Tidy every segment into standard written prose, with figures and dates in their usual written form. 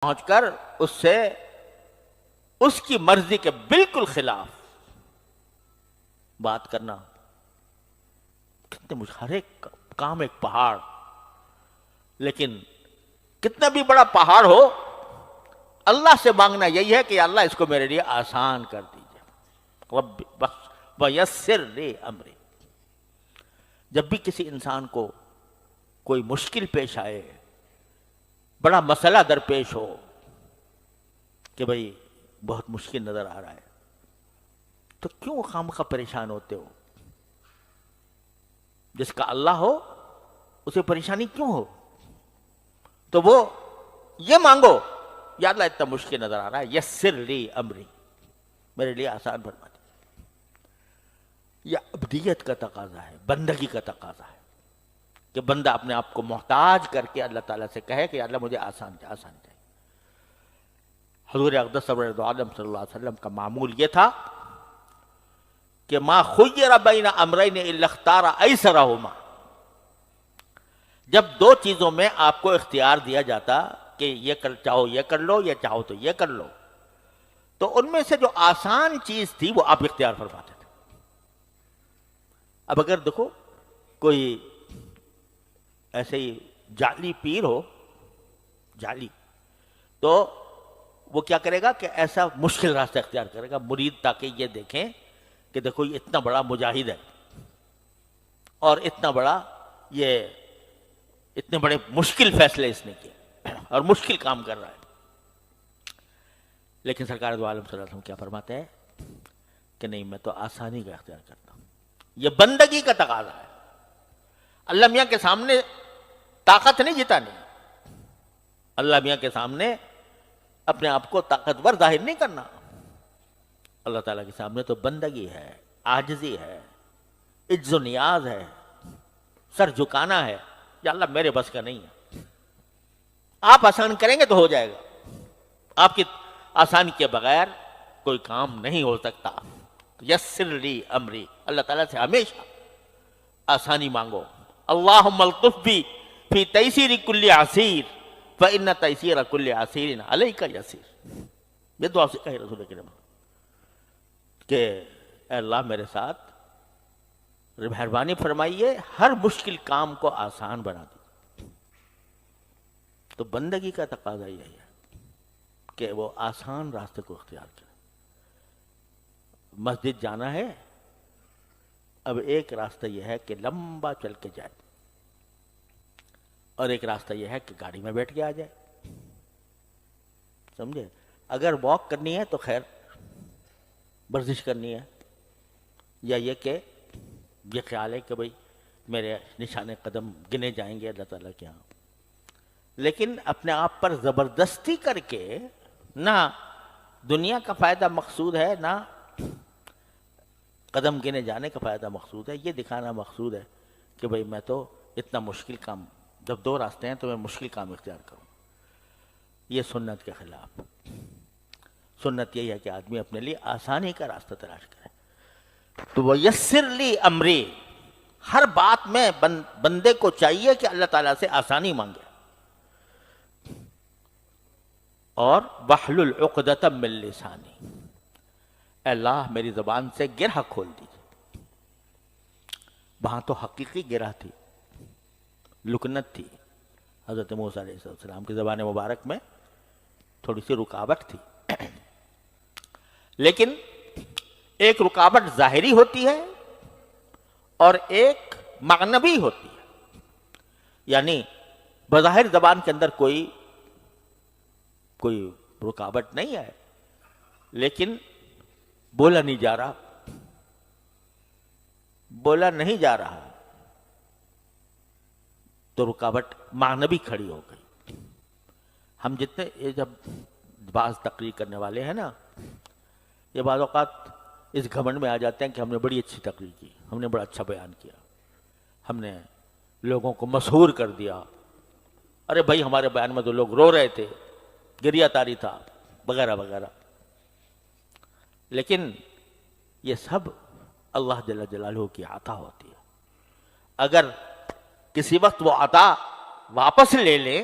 پہنچ کر اس سے اس کی مرضی کے بالکل خلاف بات کرنا. کتنے ہر ایک کام ایک پہاڑ، لیکن کتنا بھی بڑا پہاڑ ہو اللہ سے مانگنا یہی ہے کہ اللہ اس کو میرے لیے آسان کر دیجیے. رب ویسر لی امری. جب بھی کسی انسان کو کوئی مشکل پیش آئے، بڑا مسئلہ درپیش ہو کہ بھئی بہت مشکل نظر آ رہا ہے، تو کیوں خامخواہ پریشان ہوتے ہو؟ جس کا اللہ ہو اسے پریشانی کیوں ہو؟ تو وہ یہ مانگو، یا اللہ اتنا مشکل نظر آ رہا ہے، یسر لی امری، میرے لیے آسان فرما دے. یہ عبدیت کا تقاضا ہے، بندگی کا تقاضا ہے کہ بندہ اپنے آپ کو محتاج کر کے اللہ تعالیٰ سے کہے کہ اللہ مجھے آسان چاہیے. حضور اقدس صلی اللہ علیہ وسلم کا معمول یہ تھا کہ ما خیر بین امرین الا اختار ایسرہما. جب دو چیزوں میں آپ کو اختیار دیا جاتا کہ یہ چاہو یہ کر لو یا چاہو تو یہ کر لو، تو ان میں سے جو آسان چیز تھی وہ آپ اختیار فرماتے تھے. اب اگر دیکھو کوئی ایسے ہی جعلی پیر ہو، جعلی، تو وہ کیا کرے گا کہ ایسا مشکل راستہ اختیار کرے گا مرید، تاکہ یہ دیکھیں کہ دیکھو یہ اتنا بڑا مجاہد ہے اور اتنا بڑا یہ اتنے بڑے مشکل فیصلے اس نے کیے اور مشکل کام کر رہا ہے. لیکن سرکار دو عالم صلی اللہ علیہ وسلم کیا فرماتے ہیں کہ نہیں، میں تو آسانی کا اختیار کرتا ہوں. یہ بندگی کا تقاضا ہے. اللہ میاں کے سامنے طاقت نہیں جتانی، اللہ میاں کے سامنے اپنے آپ کو طاقتور ظاہر نہیں کرنا. اللہ تعالیٰ کے سامنے تو بندگی ہے، عاجزی ہے، عجز و نیاز ہے، سر جھکانا ہے. یا اللہ میرے بس کا نہیں ہے، آپ آسان کریں گے تو ہو جائے گا. آپ کی آسانی کے بغیر کوئی کام نہیں ہو سکتا. یسر لی امری، اللہ تعالیٰ سے ہمیشہ آسانی مانگو. اللہم الطف بی فی تیسیر کل عسیر فإن تیسیر کل عسیر علیک یسیر. یہ دعا سے کہے رسول کریم کہ اے اللہ میرے ساتھ مہربانی فرمائیے، ہر مشکل کام کو آسان بنا دو. تو بندگی کا تقاضا یہی ہے کہ وہ آسان راستے کو اختیار کرے. مسجد جانا ہے، اب ایک راستہ یہ ہے کہ لمبا چل کے جائے، اور ایک راستہ یہ ہے کہ گاڑی میں بیٹھ کے آ جائے. سمجھے؟ اگر واک کرنی ہے تو خیر ورزش کرنی ہے، یا یہ کہ یہ خیال ہے کہ بھئی میرے نشان قدم گنے جائیں گے اللہ تعالیٰ کے ہاں. لیکن اپنے آپ پر زبردستی کر کے نہ دنیا کا فائدہ مقصود ہے، نہ قدم گنے جانے کا فائدہ مقصود ہے. یہ دکھانا مقصود ہے کہ بھئی میں تو اتنا مشکل کام، جب دو راستے ہیں تو میں مشکل کام اختیار کروں. یہ سنت کے خلاف. سنت یہی ہے کہ آدمی اپنے لیے آسانی کا راستہ تلاش کرے. تو وہ یسر لی امری، ہر بات میں بندے کو چاہیے کہ اللہ تعالیٰ سے آسانی مانگے. اور واحلل عقدۃ من لسانی، اے اللہ میری زبان سے گرہ کھول دیجیے. وہاں تو حقیقی گرہ تھی، لکنت تھی. حضرت موسیٰ علیہ السلام کی زبان مبارک میں تھوڑی سی رکاوٹ تھی، لیکن ایک رکاوٹ ظاہری ہوتی ہے اور ایک معنوی ہوتی ہے. یعنی بظاہر زبان کے اندر کوئی رکاوٹ نہیں ہے، لیکن بولا نہیں جا رہا تو رکاوٹ معنوی کھڑی ہو گئی. ہم جتنے یہ جب بعض تقریر کرنے والے ہیں نا، یہ بعض اوقات اس گھمنڈ میں آ جاتے ہیں کہ ہم نے بڑی اچھی تقریر کی، ہم نے بڑا اچھا بیان کیا، ہم نے لوگوں کو مسحور کر دیا. ارے بھائی ہمارے بیان میں تو لوگ رو رہے تھے، گریہ تاری تھا، وغیرہ وغیرہ. لیکن یہ سب اللہ جل جلالہ کی عطا ہوتی ہے. اگر کسی وقت وہ عطا واپس لے لیں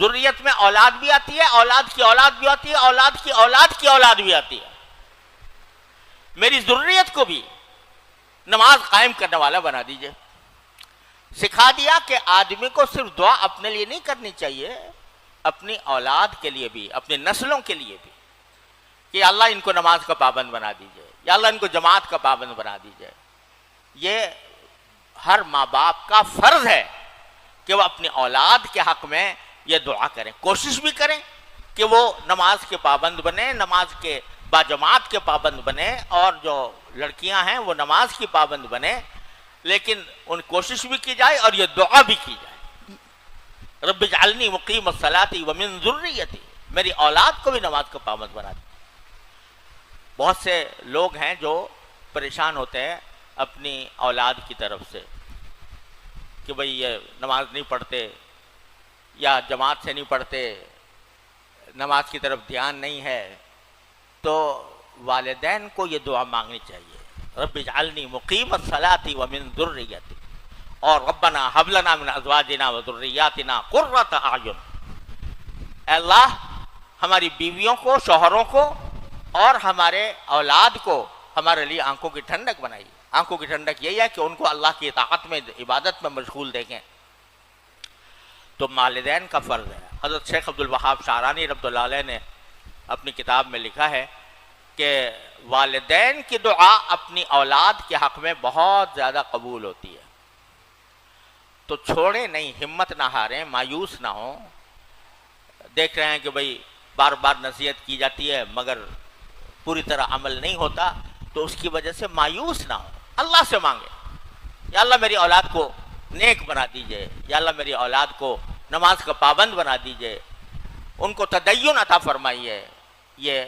ذریت میں اولاد بھی آتی ہے، اولاد کی اولاد بھی آتی ہے، اولاد کی اولاد کی اولاد بھی آتی ہے. میری ذریت کو بھی نماز قائم کرنے والا بنا دیجئے. سکھا دیا کہ آدمی کو صرف دعا اپنے لیے نہیں کرنی چاہیے، اپنی اولاد کے لیے بھی، اپنی نسلوں کے لیے بھی، کہ اللہ ان کو نماز کا پابند بنا دیجئے، یا اللہ ان کو جماعت کا پابند بنا دیجئے. یہ ہر ماں باپ کا فرض ہے کہ وہ اپنی اولاد کے حق میں یہ دعا کریں، کوشش بھی کریں کہ وہ نماز کے پابند بنے، نماز کے باجماعت کے پابند بنے، اور جو لڑکیاں ہیں وہ نماز کی پابند بنے، لیکن ان کوشش بھی کی جائے اور یہ دعا بھی کی جائے. رب اجعلنی مقیم الصلاۃ ومن ذریتی، میری اولاد کو بھی نماز کا پابند بنا دے. بہت سے لوگ ہیں جو پریشان ہوتے ہیں اپنی اولاد کی طرف سے کہ بھئی یہ نماز نہیں پڑھتے، یا جماعت سے نہیں پڑھتے، نماز کی طرف دھیان نہیں ہے. تو والدین کو یہ دعا مانگنی چاہیے، رب اجعلنی مقیم الصلاۃ ومن ذریتی، اور ربنا ھب لنا من ازواجنا وذریاتنا قرۃ اعین. اے اللہ ہماری بیویوں کو، شوہروں کو اور ہمارے اولاد کو ہمارے لیے آنکھوں کی ٹھنڈک بنائی. آنکھوں کی ٹھنڈک یہی ہے کہ ان کو اللہ کی اطاعت میں، عبادت میں مشغول دیکھیں. تو والدین کا فرض ہے. حضرت شیخ عبد الوہاب شعرانی رحمۃ اللہ علیہ نے اپنی کتاب میں لکھا ہے کہ والدین کی دعا اپنی اولاد کے حق میں بہت زیادہ قبول ہوتی ہے. تو چھوڑیں نہیں، ہمت نہ ہاریں، مایوس نہ ہوں. دیکھ رہے ہیں کہ بھئی بار بار نصیحت کی جاتی ہے مگر پوری طرح عمل نہیں ہوتا، تو اس کی وجہ سے مایوس نہ ہوں. اللہ سے مانگے، یا اللہ میری اولاد کو نیک بنا دیجئے، یا اللہ میری اولاد کو نماز کا پابند بنا دیجئے، ان کو تدین عطا فرمائیے. یہ